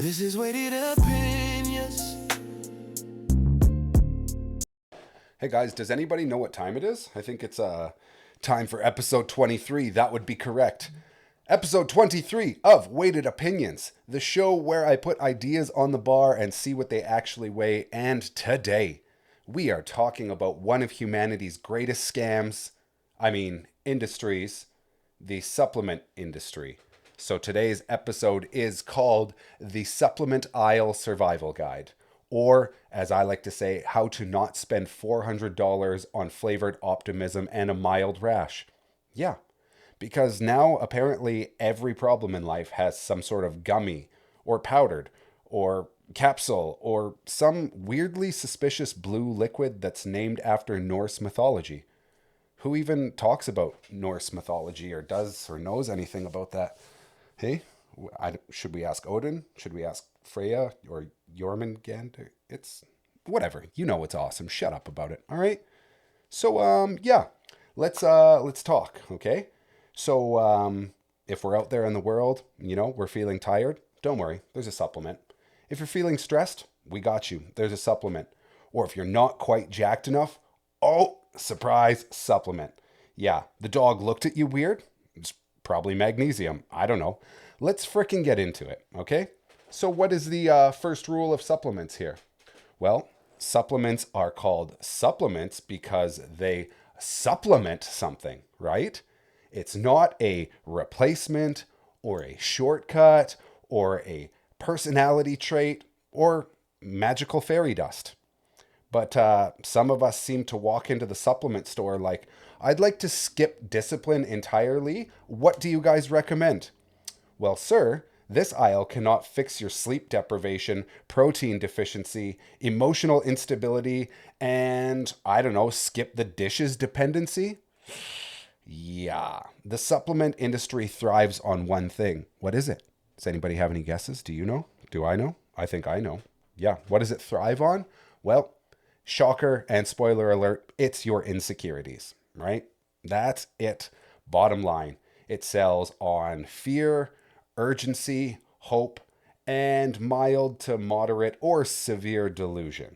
This is weighted opinions. Hey guys, does anybody know what time it is? I think it's time for episode 23. That would be correct. Episode 23 of Weighted Opinions, the show where I put ideas on the bar and see what they actually weigh. And today, we are talking about one of humanity's greatest scams, industries, the supplement industry. So today's episode is called The Supplement Aisle Survival Guide. Or, as I like to say, how to not spend $400 on flavored optimism and a mild rash. Yeah, because now apparently every problem in life has some sort of gummy, or powdered, or capsule, or some weirdly suspicious blue liquid that's named after Norse mythology. Who even talks about Norse mythology or does or knows anything about that? Hey, should we ask Odin? Should we ask Freya or Jormungand? It's whatever. You know it's awesome. Shut up about it. All right. So yeah, let's talk. Okay. So if we're out there in the world, we're feeling tired. Don't worry. There's a supplement. If you're feeling stressed, we got you. There's a supplement. Or if you're not quite jacked enough, oh, surprise, supplement. Yeah, the dog looked at you weird. It's probably magnesium. I don't know. Let's frickin' get into it, okay? So what is the first rule of supplements here? Well, supplements are called supplements because they supplement something, right? It's not a replacement or a shortcut or a personality trait or magical fairy dust. But some of us seem to walk into the supplement store like, I'd like to skip discipline entirely. What do you guys recommend? Well, sir, this aisle cannot fix your sleep deprivation, protein deficiency, emotional instability, and, I don't know, skip the dishes dependency? Yeah, the supplement industry thrives on one thing. What is it? Does anybody have any guesses? Do you know? Do I know? I think I know. Yeah, what does it thrive on? Well, shocker and spoiler alert, it's your insecurities, right? That's it. Bottom line, it sells on fear, urgency, hope, and mild to moderate or severe delusion.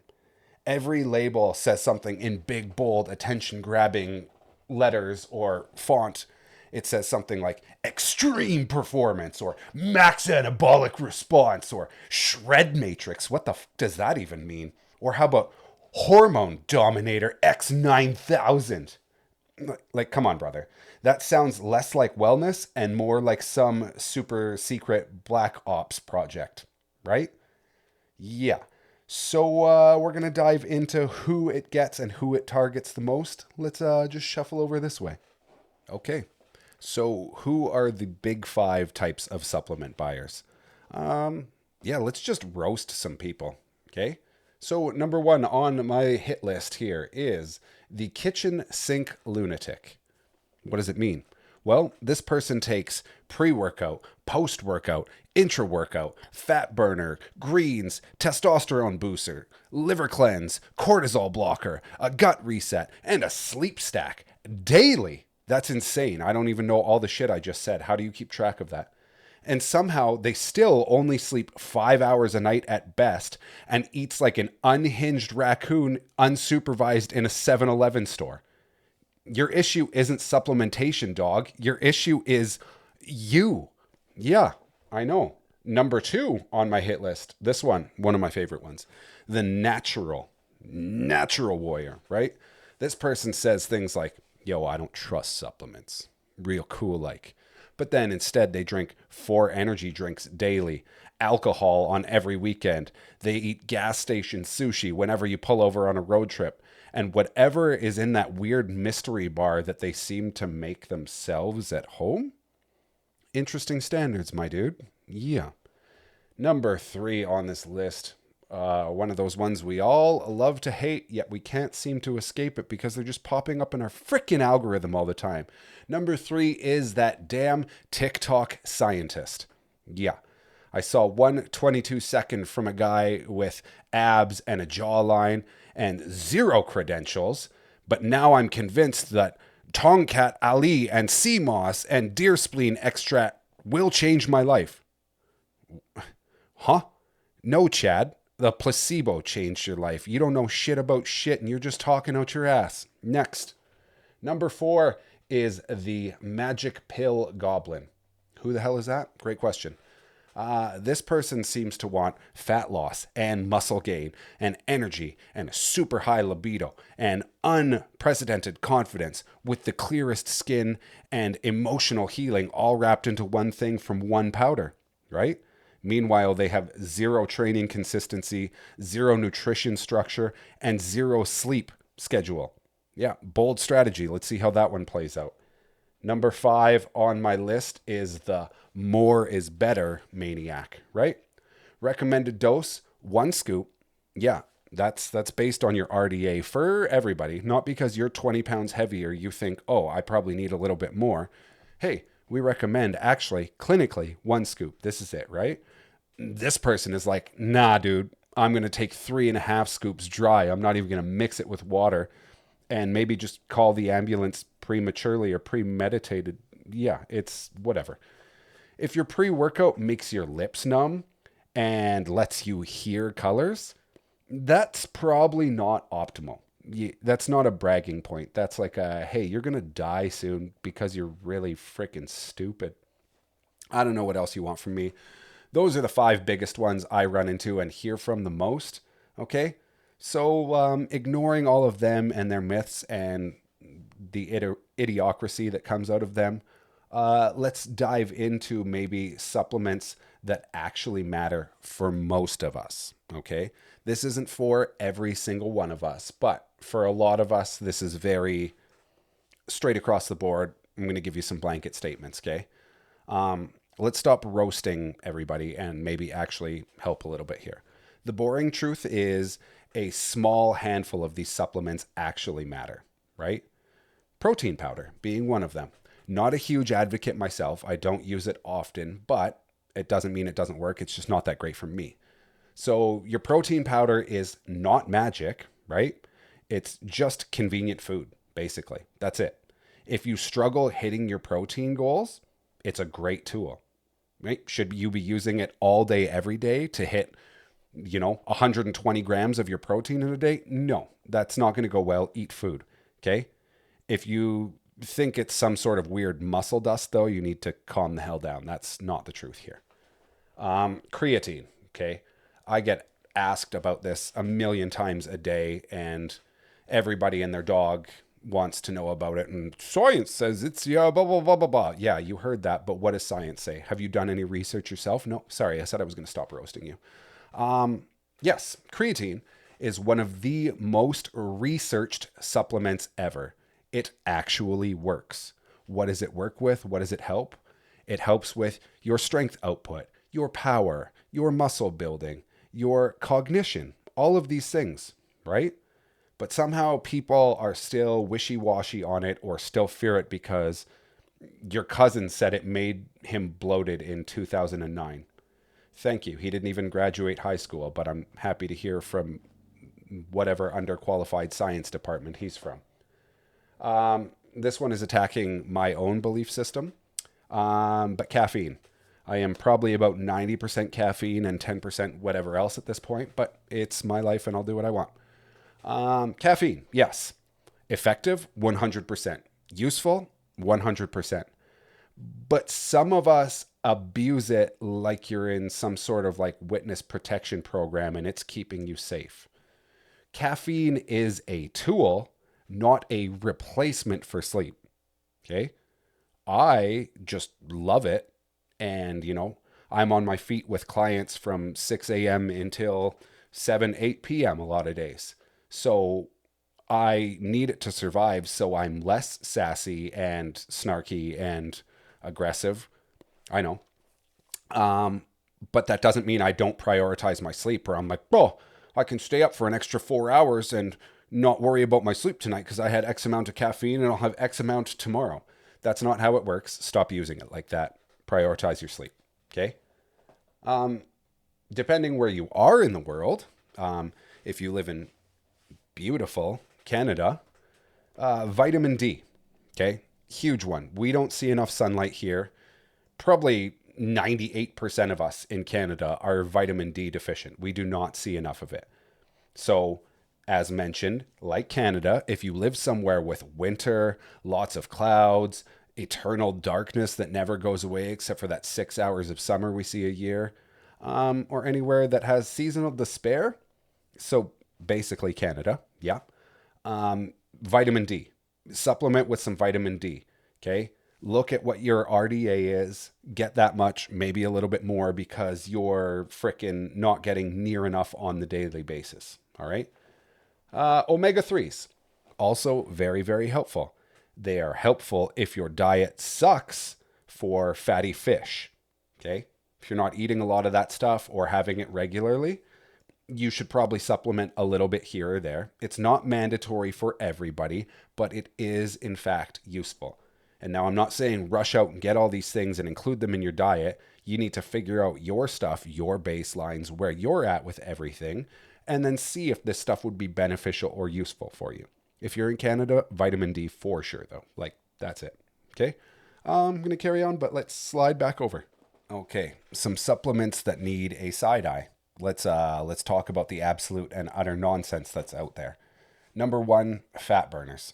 Every label says something in big, bold, attention-grabbing letters or font. It says something like extreme performance or max anabolic response or shred matrix. What the f does that even mean? Or how about hormone dominator X9000? Like, come on, brother. That sounds less like wellness and more like some super secret black ops project, right? Yeah. So we're going to dive into who it gets and who it targets the most. Let's just shuffle over this way. Okay. So who are the big 5 types of supplement buyers? Yeah, let's just roast some people, okay? So number 1 on my hit list here is the kitchen sink lunatic. What does it mean? Well, this person takes pre-workout, post-workout, intra-workout, fat burner, greens, testosterone booster, liver cleanse, cortisol blocker, a gut reset, and a sleep stack daily. That's insane. I don't even know all the shit I just said. How do you keep track of that? And somehow they still only sleep 5 hours a night at best and eats like an unhinged raccoon unsupervised in a 7-Eleven store. Your issue isn't supplementation, dog. Your issue is you. Yeah, I know. Number 2 on my hit list, this one of my favorite ones, the natural warrior, right? This person says things like, yo, I don't trust supplements. Real cool like. But then instead they drink 4 energy drinks daily, alcohol on every weekend. They eat gas station sushi whenever you pull over on a road trip. And whatever is in that weird mystery bar that they seem to make themselves at home? Interesting standards, my dude. Yeah. Number 3 on this list. One of those ones we all love to hate, yet we can't seem to escape it because they're just popping up in our freaking algorithm all the time. Number 3 is that damn TikTok scientist. Yeah. I saw one 22-second from a guy with abs and a jawline and 0 credentials, but now I'm convinced that Tongkat Ali and sea moss and deer spleen extract will change my life. Huh? No, Chad, the placebo changed your life. You don't know shit about shit and you're just talking out your ass. Next. Number 4 is the magic pill goblin. Who the hell is that? Great question. This person seems to want fat loss and muscle gain and energy and a super high libido and unprecedented confidence with the clearest skin and emotional healing all wrapped into one thing from one powder, right? Meanwhile, they have zero training consistency, zero nutrition structure, and zero sleep schedule. Yeah, bold strategy. Let's see how that one plays out. Number 5 on my list is the more is better maniac, right? Recommended dose, 1 scoop. Yeah, that's based on your RDA for everybody. Not because you're 20 pounds heavier, you think, oh, I probably need a little bit more. Hey, we recommend actually clinically 1 scoop. This is it, right? This person is like, nah, dude, I'm going to take 3.5 scoops dry. I'm not even going to mix it with water and maybe just call the ambulance prematurely or premeditated. Yeah, it's whatever. If your pre-workout makes your lips numb and lets you hear colors, that's probably not optimal. That's not a bragging point. That's like a, hey, you're going to die soon because you're really freaking stupid. I don't know what else you want from me. Those are the 5 biggest ones I run into and hear from the most. Okay? So ignoring all of them and their myths and the idiocracy that comes out of them, let's dive into maybe supplements that actually matter for most of us. Okay? This isn't for every single one of us, but for a lot of us, this is very straight across the board. I'm going to give you some blanket statements, okay? Let's stop roasting everybody and maybe actually help a little bit here. The boring truth is a small handful of these supplements actually matter, right? Protein powder being one of them. Not a huge advocate myself. I don't use it often, but it doesn't mean it doesn't work. It's just not that great for me. So your protein powder is not magic, right? It's just convenient food, basically. That's it. If you struggle hitting your protein goals, it's a great tool, right? Should you be using it all day, every day to hit 120 grams of your protein in a day? No, that's not going to go well. Eat food, okay? If you think it's some sort of weird muscle dust, though, you need to calm the hell down. That's not the truth here. Creatine, okay? I get asked about this a million times a day, and everybody and their dog wants to know about it. And science says it's, yeah, blah, blah, blah, blah, blah. Yeah, you heard that, but what does science say? Have you done any research yourself? No, sorry, I said I was going to stop roasting you. Yes, creatine is one of the most researched supplements ever. It actually works. What does it work with? What does it help? It helps with your strength output, your power, your muscle building, your cognition, all of these things, right? But somehow people are still wishy-washy on it or still fear it because your cousin said it made him bloated in 2009. Thank you. He didn't even graduate high school, but I'm happy to hear from whatever underqualified science department he's from. This one is attacking my own belief system, but caffeine. I am probably about 90% caffeine and 10% whatever else at this point, but it's my life and I'll do what I want. Caffeine, yes. Effective, 100%. Useful, 100%. But some of us abuse it like you're in some sort of like witness protection program and it's keeping you safe. Caffeine is a tool, not a replacement for sleep. Okay? I just love it. And, I'm on my feet with clients from 6 a.m. until 7, 8 p.m. a lot of days. So I need it to survive, so I'm less sassy and snarky and aggressive. I know. But that doesn't mean I don't prioritize my sleep, or I'm like, oh, I can stay up for an extra 4 hours and not worry about my sleep tonight because I had X amount of caffeine and I'll have X amount tomorrow. That's not how it works. Stop using it like that. Prioritize your sleep. Okay? Depending where you are in the world, if you live in beautiful Canada, vitamin D. Okay? Huge one. We don't see enough sunlight here. Probably 98% of us in Canada are vitamin D deficient. We do not see enough of it. So, as mentioned, like Canada, if you live somewhere with winter, lots of clouds, eternal darkness that never goes away except for that 6 hours of summer we see a year, or anywhere that has seasonal despair, so basically Canada, yeah, vitamin D. Supplement with some vitamin D, okay? Look at what your RDA is, get that much, maybe a little bit more because you're frickin' not getting near enough on the daily basis, all right? Omega-3s, also very, very helpful. They are helpful if your diet sucks for fatty fish, okay? If you're not eating a lot of that stuff or having it regularly, you should probably supplement a little bit here or there. It's not mandatory for everybody, but it is, in fact, useful. And now I'm not saying rush out and get all these things and include them in your diet. You need to figure out your stuff, your baselines, where you're at with everything, and then see if this stuff would be beneficial or useful for you. If you're in Canada, vitamin D for sure, though. Like, that's it. Okay? I'm going to carry on, but let's slide back over. Okay, some supplements that need a side eye. Let's talk about the absolute and utter nonsense that's out there. Number one, fat burners.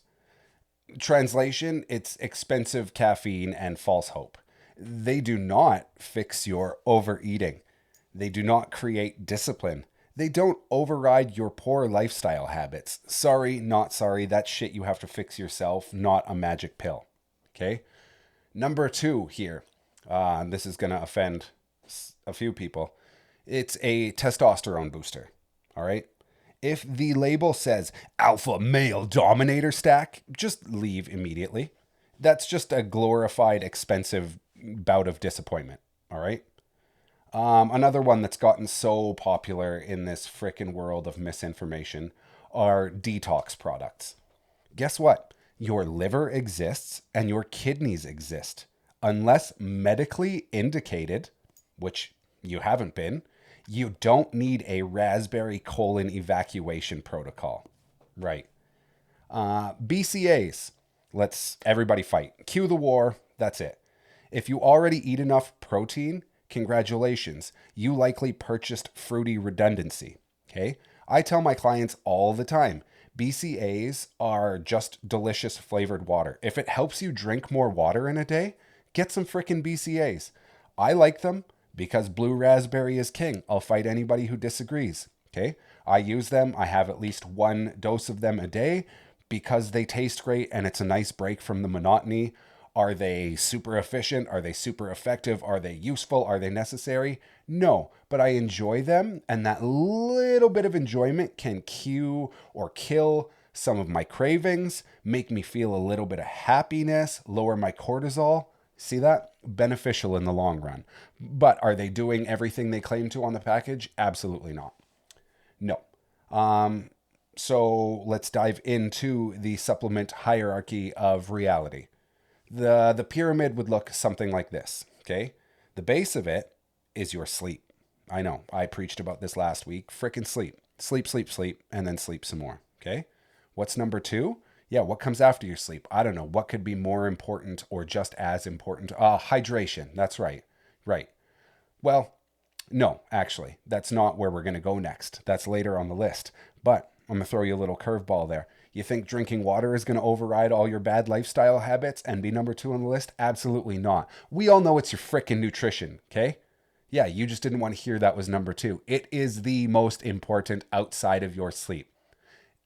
Translation, it's expensive caffeine and false hope. They do not fix your overeating. They do not create discipline. They don't override your poor lifestyle habits. Sorry, not sorry. That's shit you have to fix yourself, not a magic pill. Okay? Number two here. This is going to offend a few people. It's a testosterone booster. All right? If the label says alpha male dominator stack, just leave immediately. That's just a glorified, expensive bout of disappointment. All right? Another one that's gotten so popular in this frickin' world of misinformation are detox products. Guess what? Your liver exists and your kidneys exist. Unless medically indicated, which you haven't been, you don't need a raspberry colon evacuation protocol. Right. BCAs. Let's everybody fight. Cue the war. That's it. If you already eat enough protein, congratulations. You likely purchased fruity redundancy. Okay. I tell my clients all the time, BCAs are just delicious flavored water. If it helps you drink more water in a day, get some frickin' BCAs. I like them because blue raspberry is king. I'll fight anybody who disagrees. Okay. I use them. I have at least one dose of them a day because they taste great and it's a nice break from the monotony. Are they super efficient? Are they super effective? Are they useful? Are they necessary? No, but I enjoy them, and that little bit of enjoyment can cue or kill some of my cravings, make me feel a little bit of happiness, lower my cortisol. See that? Beneficial in the long run. But are they doing everything they claim to on the package? Absolutely not. No. So let's dive into the supplement hierarchy of reality. The pyramid would look something like this, okay? The base of it is your sleep. I know, I preached about this last week. Frickin' sleep. Sleep, sleep, sleep, and then sleep some more, okay? What's number two? Yeah, what comes after your sleep? I don't know. What could be more important or just as important? Hydration. That's right. Right. Well, no, actually, that's not where we're going to go next. That's later on the list. But I'm going to throw you a little curveball there. You think drinking water is going to override all your bad lifestyle habits and be number two on the list? Absolutely not. We all know it's your frickin' nutrition, okay? Yeah, you just didn't want to hear that was number two. It is the most important outside of your sleep.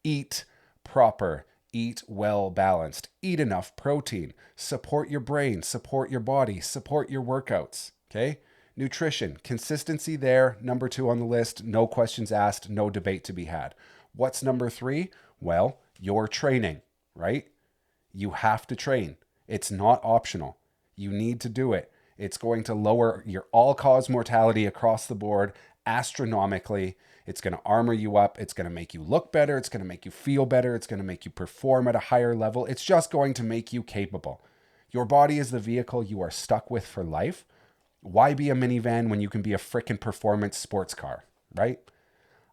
Eat proper. Eat well balanced. Eat enough protein. Support your brain. Support your body. Support your workouts, okay? Nutrition. Consistency there. Number two on the list. No questions asked. No debate to be had. What's number three? Well, your training, right? You have to train. It's not optional. You need to do it. It's going to lower your all-cause mortality across the board astronomically. It's going to armor you up. It's going to make you look better. It's going to make you feel better. It's going to make you perform at a higher level. It's just going to make you capable. Your body is the vehicle you are stuck with for life. Why be a minivan when you can be a frickin' performance sports car, right?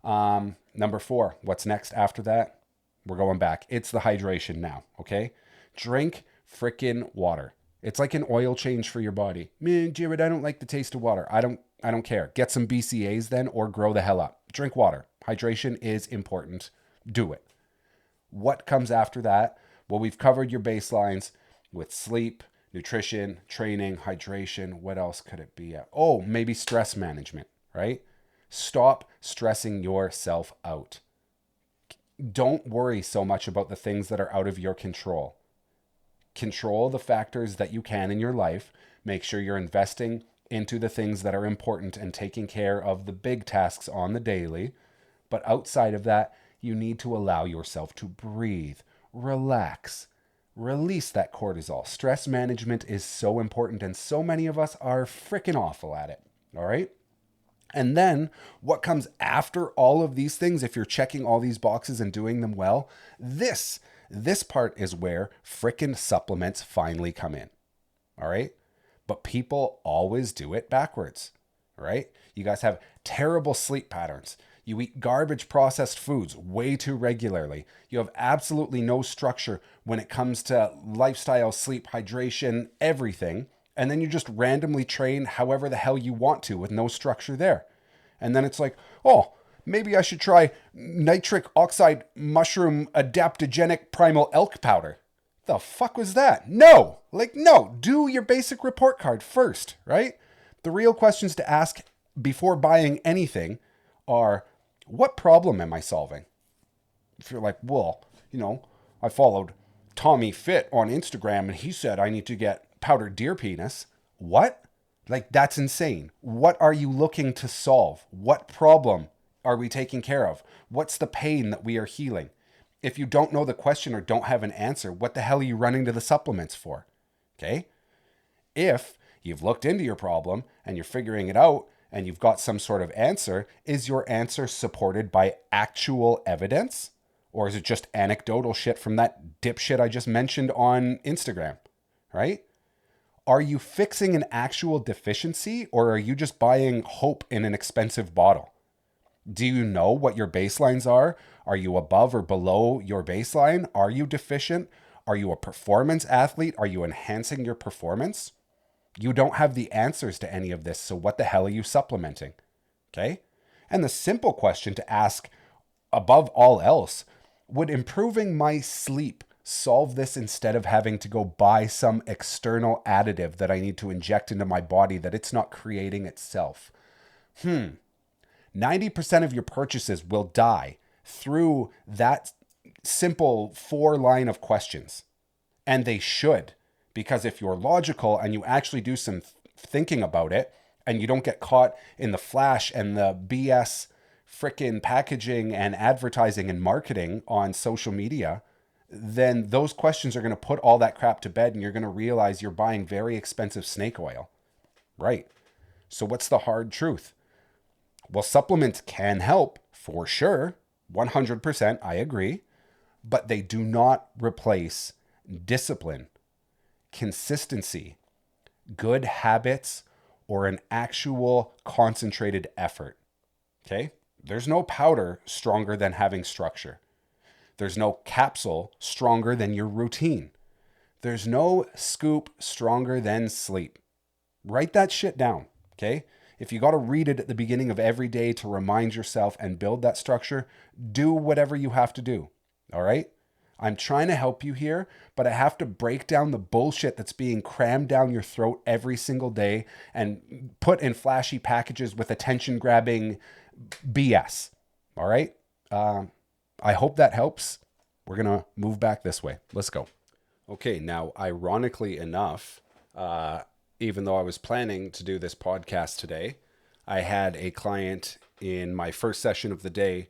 Number four, what's next after that? We're going back. It's the hydration now, okay? Drink frickin' water. It's like an oil change for your body. Man, Jared, I don't like the taste of water. I don't care. Get some BCAAs then, or grow the hell up. Drink water. Hydration is important. Do it. What comes after that? Well, we've covered your baselines with sleep, nutrition, training, hydration. What else could it be? Oh, maybe stress management, right? Stop stressing yourself out. Don't worry so much about the things that are out of your control. Control the factors that you can in your life. Make sure you're investing into the things that are important and taking care of the big tasks on the daily. But outside of that, you need to allow yourself to breathe, relax, release that cortisol. Stress management is so important, and so many of us are freaking awful at it. All right? And then what comes after all of these things, if you're checking all these boxes and doing them well, this part is where frickin' supplements finally come in. All right? But people always do it backwards. All right? You guys have terrible sleep patterns. You eat garbage processed foods way too regularly. You have absolutely no structure when it comes to lifestyle, sleep, hydration, everything. And then you just randomly train however the hell you want to with no structure there. And then it's like, oh, maybe I should try nitric oxide mushroom adaptogenic primal elk powder. The fuck was that? No, do your basic report card first, right? The real questions to ask before buying anything are, what problem am I solving? If you're like, well, I followed Tommy Fit on Instagram and he said I need to get powdered deer penis. What? That's insane. What are you looking to solve? What problem are we taking care of? What's the pain that we are healing? If you don't know the question or don't have an answer, what the hell are you running to the supplements for? Okay? If you've looked into your problem and you're figuring it out and you've got some sort of answer, is your answer supported by actual evidence? Or is it just anecdotal shit from that dipshit I just mentioned on Instagram? Right? Are you fixing an actual deficiency, or are you just buying hope in an expensive bottle? Do you know what your baselines are? Are you above or below your baseline? Are you deficient? Are you a performance athlete? Are you enhancing your performance? You don't have the answers to any of this, so what the hell are you supplementing? Okay? And the simple question to ask above all else, would improving my sleep solve this instead of having to go buy some external additive that I need to inject into my body that it's not creating itself? 90% of your purchases will die through that simple 4-line of questions. And they should, because if you're logical and you actually do some thinking about it and you don't get caught in the flash and the BS frickin' packaging and advertising and marketing on social media, then those questions are going to put all that crap to bed and you're going to realize you're buying very expensive snake oil. Right. So what's the hard truth? Well, supplements can help for sure. 100%, I agree. But they do not replace discipline, consistency, good habits, or an actual concentrated effort. Okay? There's no powder stronger than having structure. There's no capsule stronger than your routine. There's no scoop stronger than sleep. Write that shit down, okay? If you got to read it at the beginning of every day to remind yourself and build that structure, do whatever you have to do, all right? I'm trying to help you here, but I have to break down the bullshit that's being crammed down your throat every single day and put in flashy packages with attention-grabbing BS, all right? I hope that helps. We're going to move back this way. Let's go. Okay, now, ironically enough, even though I was planning to do this podcast today, I had a client in my first session of the day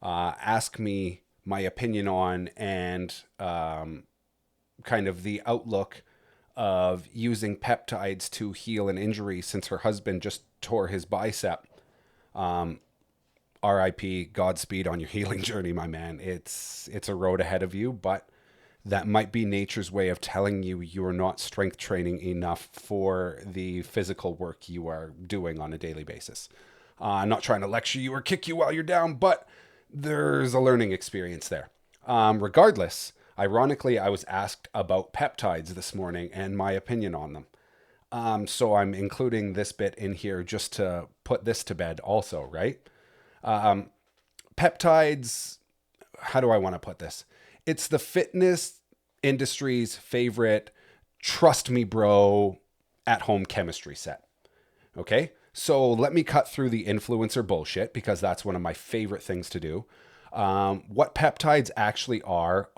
ask me my opinion on and kind of the outlook of using peptides to heal an injury since her husband just tore his bicep. RIP, Godspeed on your healing journey, my man. It's a road ahead of you, but that might be nature's way of telling you you're not strength training enough for the physical work you are doing on a daily basis. I'm not trying to lecture you or kick you while you're down, but there's a learning experience there. Regardless, Ironically, I was asked about peptides this morning and my opinion on them. So I'm including this bit in here just to put this to bed also, right? Peptides, how do I want to put this? It's the fitness industry's favorite, trust me, bro, at home chemistry set. Okay? So let me cut through the influencer bullshit because that's one of my favorite things to do. What peptides actually are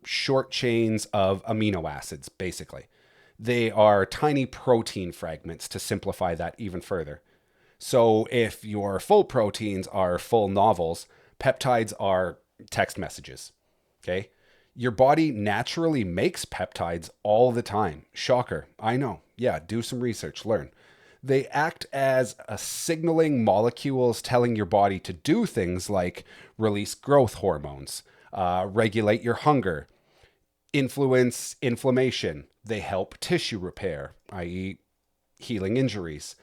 short chains of amino acids, basically. They are tiny protein fragments to simplify that even further. So if your full proteins are full novels, peptides are text messages. Okay? Your body naturally makes peptides all the time. Shocker. I know. Yeah, do some research, learn. They act as a signaling molecules telling your body to do things like release growth hormones, regulate your hunger, influence inflammation. They help tissue repair, i.e., healing injuries.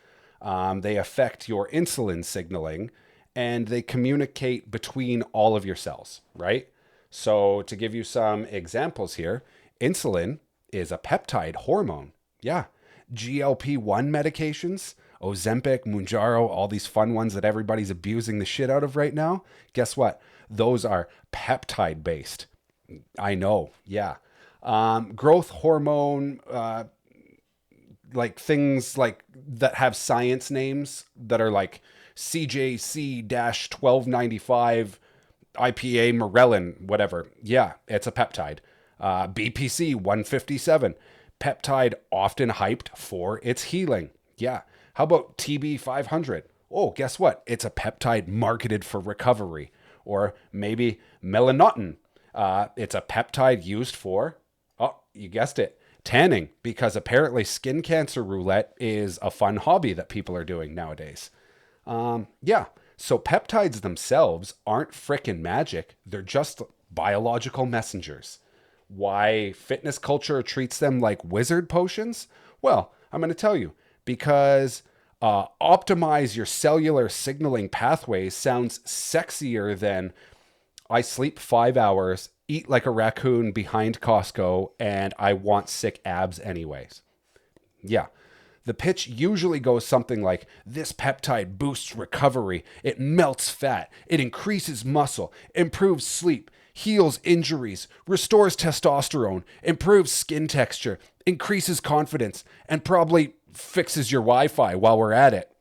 They affect your insulin signaling, and they communicate between all of your cells, right? So to give you some examples here, insulin is a peptide hormone. Yeah. GLP-1 medications, Ozempic, Mounjaro, all these fun ones that everybody's abusing the shit out of right now. Guess what? Those are peptide based. I know. Yeah. Growth hormone, like things like that have science names that are like CJC-1295, IPA Morellin, whatever. Yeah, it's a peptide. BPC 157, peptide often hyped for its healing. Yeah. How about TB 500? Oh, guess what? It's a peptide marketed for recovery. Or maybe melanotin. It's a peptide used for, oh, you guessed it, tanning, because apparently skin cancer roulette is a fun hobby that people are doing nowadays. Yeah. So peptides themselves aren't frickin' magic. They're just biological messengers. Why fitness culture treats them like wizard potions? Well, I'm going to tell you. Because optimize your cellular signaling pathways sounds sexier than I sleep 5 hours, eat like a raccoon behind Costco, and I want sick abs anyways. Yeah. The pitch usually goes something like, this peptide boosts recovery, it melts fat, it increases muscle, improves sleep, heals injuries, restores testosterone, improves skin texture, increases confidence, and probably fixes your Wi-Fi while we're at it.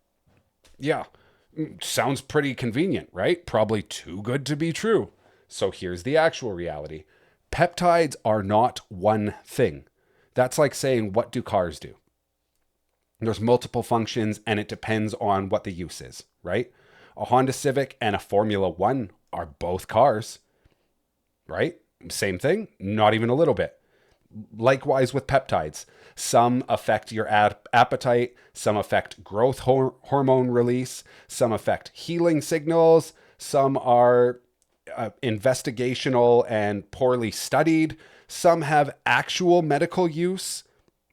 Yeah, sounds pretty convenient, right? Probably too good to be true. So here's the actual reality. Peptides are not one thing. That's like saying, what do cars do? There's multiple functions and it depends on what the use is, right? A Honda Civic and a Formula One are both cars, right? Same thing, not even a little bit. Likewise with peptides. Some affect your appetite, some affect growth hormone release, some affect healing signals, some are investigational and poorly studied, some have actual medical use.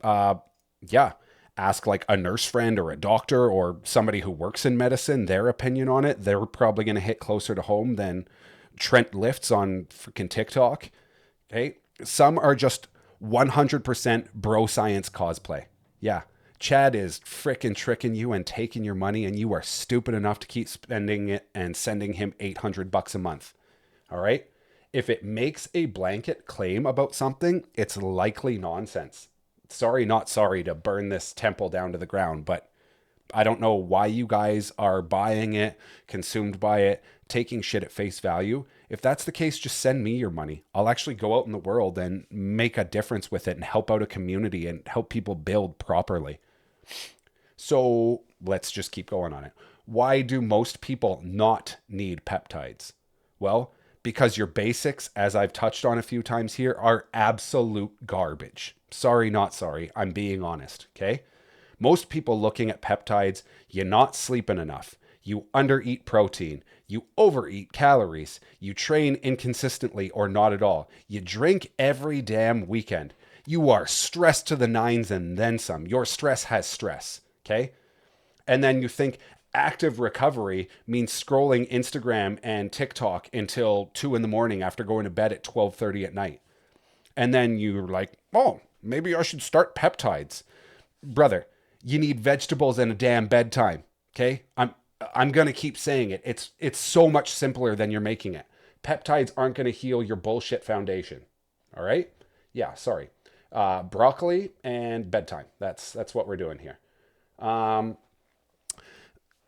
Yeah. Ask like a nurse friend or a doctor or somebody who works in medicine, their opinion on it. They're probably going to hit closer to home than Trent Lifts on freaking TikTok. Okay. Some are just 100% bro science cosplay. Yeah. Chad is frickin' tricking you and taking your money, and you are stupid enough to keep spending it and sending him $800 a month. All right. If it makes a blanket claim about something, it's likely nonsense. Sorry, not sorry to burn this temple down to the ground, but I don't know why you guys are buying it, consumed by it, taking shit at face value. If that's the case, just send me your money. I'll actually go out in the world and make a difference with it and help out a community and help people build properly. So let's just keep going on it. Why do most people not need peptides? Well, because your basics, as I've touched on a few times here, are absolute garbage. Sorry, not sorry. I'm being honest, okay? Most people looking at peptides, you're not sleeping enough. You undereat protein. You overeat calories. You train inconsistently or not at all. You drink every damn weekend. You are stressed to the nines and then some. Your stress has stress, okay? And then you think active recovery means scrolling Instagram and TikTok until 2 a.m. after going to bed at 12:30 at night. And then you're like, oh, maybe I should start peptides. Brother, you need vegetables and a damn bedtime. Okay? I'm gonna keep saying it. It's so much simpler than you're making it. Peptides aren't gonna heal your bullshit foundation. All right? Yeah, sorry. Broccoli and bedtime. That's what we're doing here.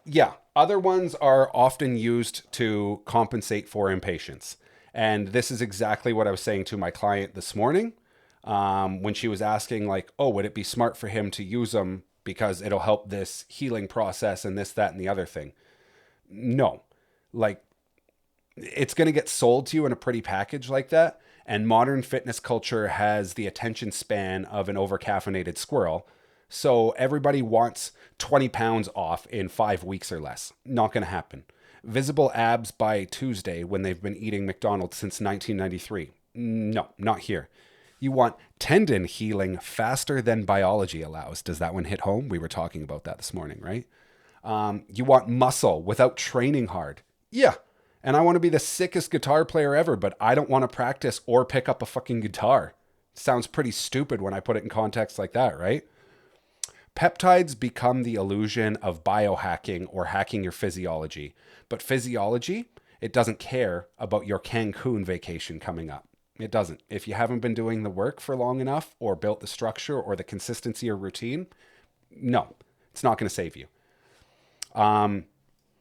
Yeah, other ones are often used to compensate for impatience. And this is exactly what I was saying to my client this morning when she was asking, like, oh, would it be smart for him to use them because it'll help this healing process and this, that, and the other thing? No. Like, it's going to get sold to you in a pretty package like that. And modern fitness culture has the attention span of an overcaffeinated squirrel. So everybody wants 20 pounds off in 5 weeks or less. Not going to happen. Visible abs by Tuesday when they've been eating McDonald's since 1993. No, not here. You want tendon healing faster than biology allows. Does that one hit home? We were talking about that this morning, right? You want muscle without training hard. Yeah. And I want to be the sickest guitar player ever, but I don't want to practice or pick up a fucking guitar. Sounds pretty stupid when I put it in context like that, right? Peptides become the illusion of biohacking or hacking your physiology. But physiology, it doesn't care about your Cancun vacation coming up. It doesn't. If you haven't been doing the work for long enough or built the structure or the consistency or routine, no, it's not going to save you.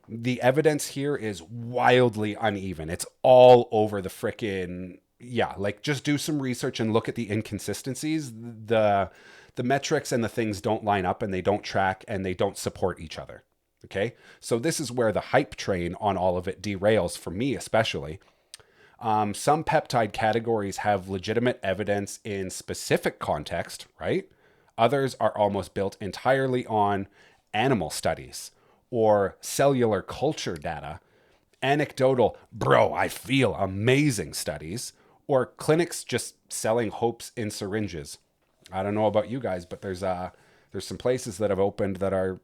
The evidence here is wildly uneven. It's all over the frickin', yeah, like just do some research and look at the inconsistencies. The metrics and the things don't line up and they don't track and they don't support each other. Okay? So this is where the hype train on all of it derails, for me especially. Some peptide categories have legitimate evidence in specific context, right? Others are almost built entirely on animal studies or cellular culture data, anecdotal, bro, I feel amazing studies, or clinics just selling hopes in syringes. I don't know about you guys, but there's some places that have opened that are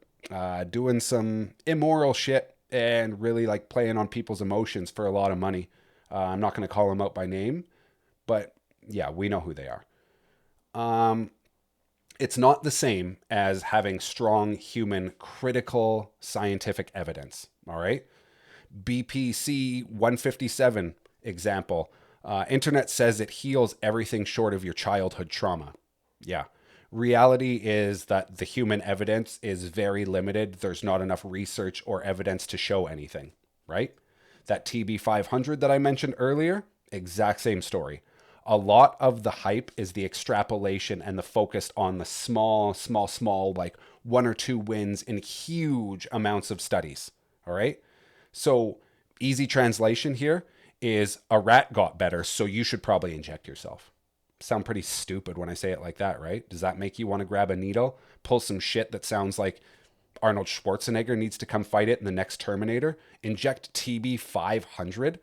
doing some immoral shit and really like playing on people's emotions for a lot of money. I'm not going to call them out by name, but yeah, we know who they are. It's not the same as having strong human critical scientific evidence. All right. BPC 157 example. Internet says it heals everything short of your childhood trauma. Yeah. Reality is that the human evidence is very limited. There's not enough research or evidence to show anything, right? That TB500 that I mentioned earlier, exact same story. A lot of the hype is the extrapolation and the focus on the small, like 1 or 2 wins in huge amounts of studies. All right. So easy translation here is a rat got better, so you should probably inject yourself. Sound pretty stupid when I say it like that, right? Does that make you want to grab a needle, pull some shit that sounds like Arnold Schwarzenegger needs to come fight it in the next Terminator, inject TB500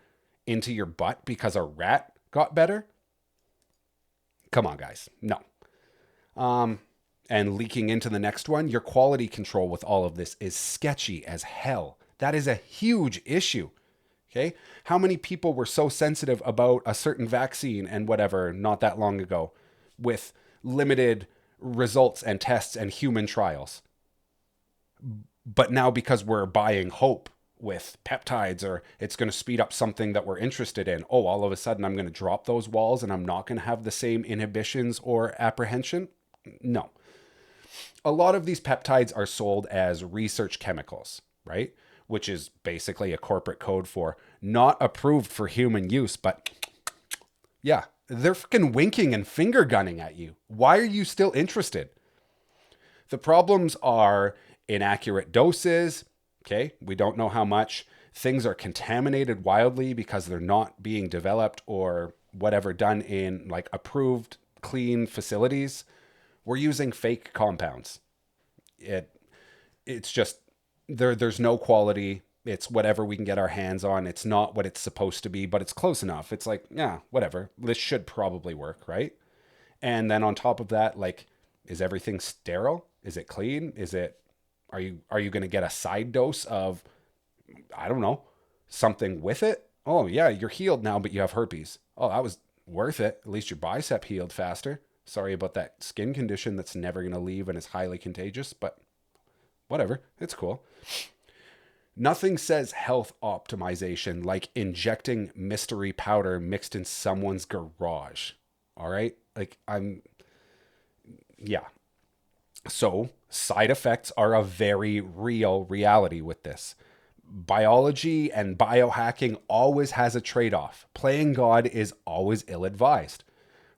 into your butt because a rat got better? Come on, guys. No. And leaking into the next one, your quality control with all of this is sketchy as hell. That is a huge issue. Okay? How many people were so sensitive about a certain vaccine and whatever not that long ago with limited results and tests and human trials? But now because we're buying hope with peptides or it's going to speed up something that we're interested in, oh, all of a sudden I'm going to drop those walls and I'm not going to have the same inhibitions or apprehension? No. A lot of these peptides are sold as research chemicals, right? Which is basically a corporate code for not approved for human use, but yeah, they're fucking winking and finger gunning at you. Why are you still interested? The problems are inaccurate doses. Okay, we don't know how much. Things are contaminated wildly because they're not being developed or whatever done in like approved, clean facilities. We're using fake compounds. It's just there's no quality. It's whatever we can get our hands on. It's not what it's supposed to be, but it's close enough. It's like, yeah, whatever. This should probably work, right? And then on top of that, like, is everything sterile? Is it clean? Are you going to get a side dose of, I don't know, something with it? Oh yeah, you're healed now, but you have herpes. Oh, worth it. At least your bicep healed faster. Sorry about that skin condition that's never going to leave and is highly contagious, but whatever. It's cool. Nothing says health optimization like injecting mystery powder mixed in someone's garage. All right? Yeah. So, side effects are a very real reality with this. Biology and biohacking always has a trade-off. Playing God is always ill-advised.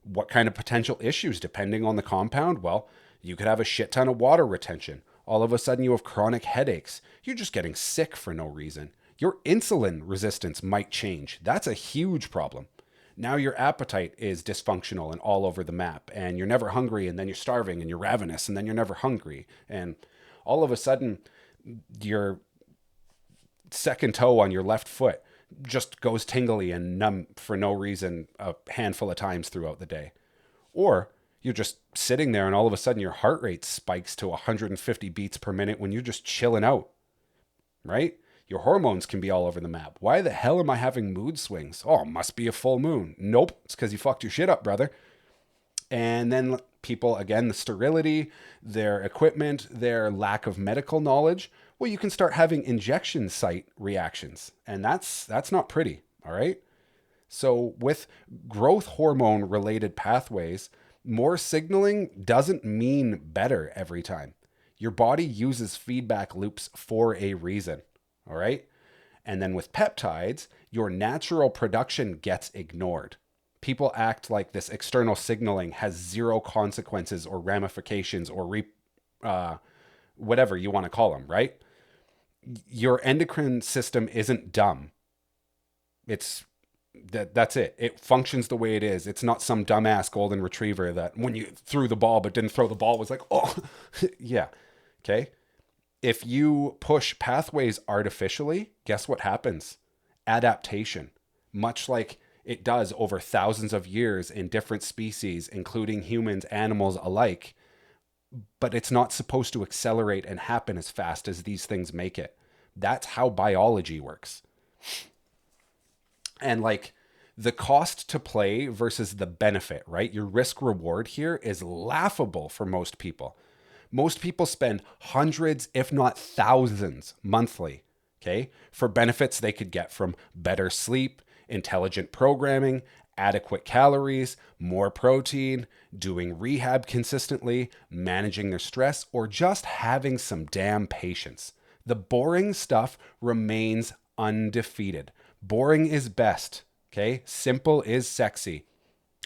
What kind of potential issues depending on the compound? Well, you could have a shit ton of water retention. All of a sudden you have chronic headaches. You're just getting sick for no reason. Your insulin resistance might change. That's a huge problem. Now your appetite is dysfunctional and all over the map, and you're never hungry, and then you're starving, and you're ravenous, and then you're never hungry. And all of a sudden, your second toe on your left foot just goes tingly and numb for no reason a handful of times throughout the day. Or you're just sitting there and all of a sudden your heart rate spikes to 150 beats per minute when you're just chilling out, right? Your hormones can be all over the map. Why the hell am I having mood swings? Oh, must be a full moon. Nope, it's because you fucked your shit up, brother. And then people, again, the sterility, their equipment, their lack of medical knowledge. Well, you can start having injection site reactions, and that's not pretty, all right? So with growth hormone related pathways, more signaling doesn't mean better every time. Your body uses feedback loops for a reason, all right? And then with peptides, your natural production gets ignored. People act like this external signaling has zero consequences or ramifications or whatever you want to call them, right? Your endocrine system isn't dumb. That's it. It functions the way it is. It's not some dumbass golden retriever that when you threw the ball but didn't throw the ball was like, oh, yeah. Okay. If you push pathways artificially, guess what happens? Adaptation. Much like it does over thousands of years in different species, including humans, animals alike. But it's not supposed to accelerate and happen as fast as these things make it. That's how biology works. And like the cost to play versus the benefit, right? Your risk reward here is laughable for most people. Most people spend hundreds, if not thousands, monthly, okay, for benefits they could get from better sleep, intelligent programming, adequate calories, more protein, doing rehab consistently, managing their stress, or just having some damn patience. The boring stuff remains undefeated. Boring is best, okay? Simple is sexy.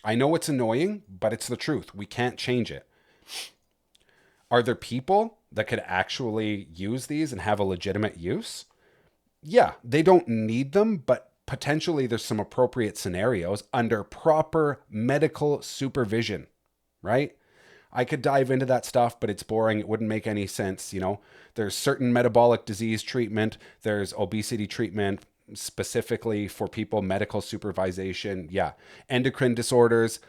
I know it's annoying, but it's the truth. We can't change it. Are there people that could actually use these and have a legitimate use? Yeah, they don't need them, but potentially there's some appropriate scenarios under proper medical supervision, right? I could dive into that stuff, but it's boring. It wouldn't make any sense. There's certain metabolic disease treatment. There's obesity treatment specifically for people, medical supervision. Yeah. Endocrine disorders.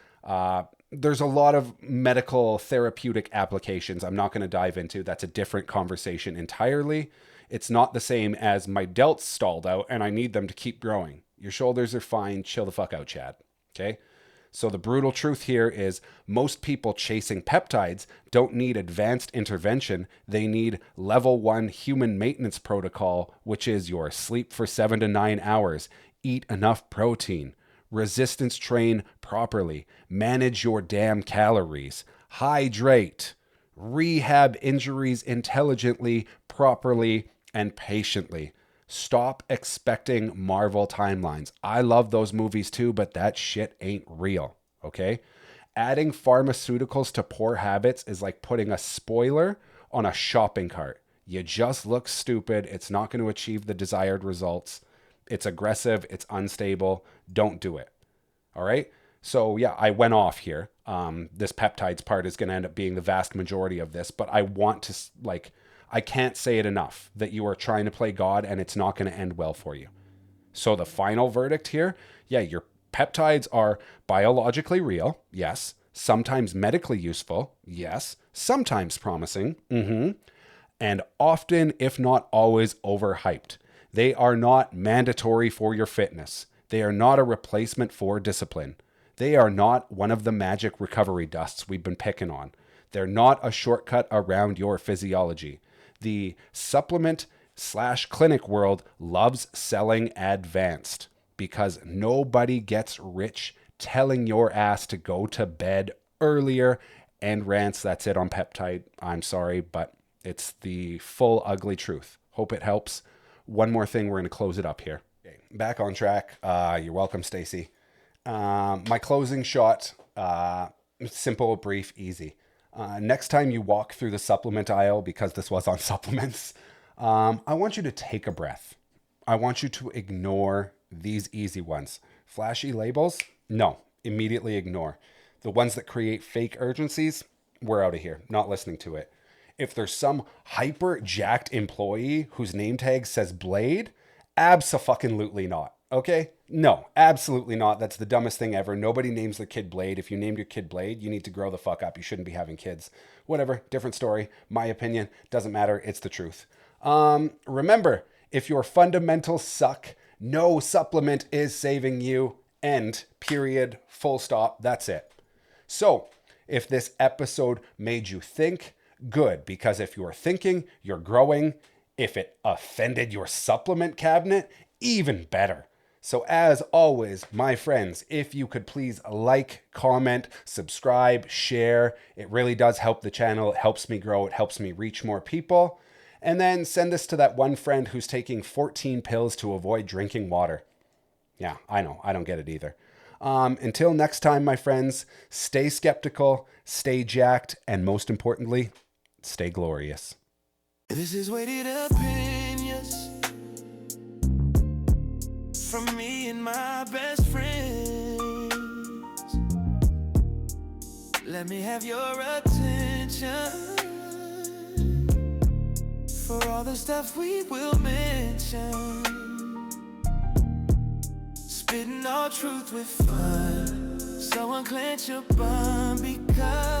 There's a lot of medical therapeutic applications I'm not going to dive into. That's a different conversation entirely. It's not the same as my delts stalled out and I need them to keep growing. Your shoulders are fine. Chill the fuck out, Chad. Okay? So the brutal truth here is most people chasing peptides don't need advanced intervention. They need level 1 human maintenance protocol, which is your sleep for 7 to 9 hours, eat enough protein, resistance train properly, manage your damn calories, hydrate, rehab injuries intelligently, properly, and patiently. Stop expecting Marvel timelines. I love those movies too, but that shit ain't real, okay? Adding pharmaceuticals to poor habits is like putting a spoiler on a shopping cart. You just look stupid. It's not going to achieve the desired results. It's aggressive. It's unstable. Don't do it, all right? So yeah, I went off here. This peptides part is going to end up being the vast majority of this, but I want to I can't say it enough that you are trying to play God and it's not going to end well for you. So the final verdict here, yeah, your peptides are biologically real, yes. Sometimes medically useful, yes. Sometimes promising, and often, if not always, overhyped. They are not mandatory for your fitness. They are not a replacement for discipline. They are not one of the magic recovery dusts we've been picking on. They're not a shortcut around your physiology. The supplement/clinic world loves selling advanced because nobody gets rich telling your ass to go to bed earlier and rants. That's it on peptide. I'm sorry, but it's the full ugly truth. Hope it helps. One more thing, we're going to close it up here. Okay, back on track. You're welcome, Stacy. My closing shot, simple, brief, easy. Next time you walk through the supplement aisle, because this was on supplements, I want you to take a breath. I want you to ignore these easy ones. Flashy labels? No, immediately ignore. The ones that create fake urgencies, we're out of here. Not listening to it. If there's some hyper jacked employee whose name tag says Blade, abso-fucking-lutely not. Okay? No, absolutely not. That's the dumbest thing ever. Nobody names their kid Blade. If you named your kid Blade, you need to grow the fuck up. You shouldn't be having kids. Whatever, different story. My opinion, doesn't matter. It's the truth. Remember, if your fundamentals suck, no supplement is saving you. End. Period. Full stop. That's it. So, if this episode made you think, good, because if you're thinking, you're growing. If it offended your supplement cabinet, even better. So as always, my friends, if you could please like, comment, subscribe, share. It really does help the channel. It helps me grow. It helps me reach more people. And then send this to that one friend who's taking 14 pills to avoid drinking water. Yeah, I know. I don't get it either. Until next time, my friends, stay skeptical, stay jacked, and most importantly, stay glorious. This is weighted opinions from me and my best friends. Let me have your attention for all the stuff we will mention. Spitting all truth with fun, so unclench your bun because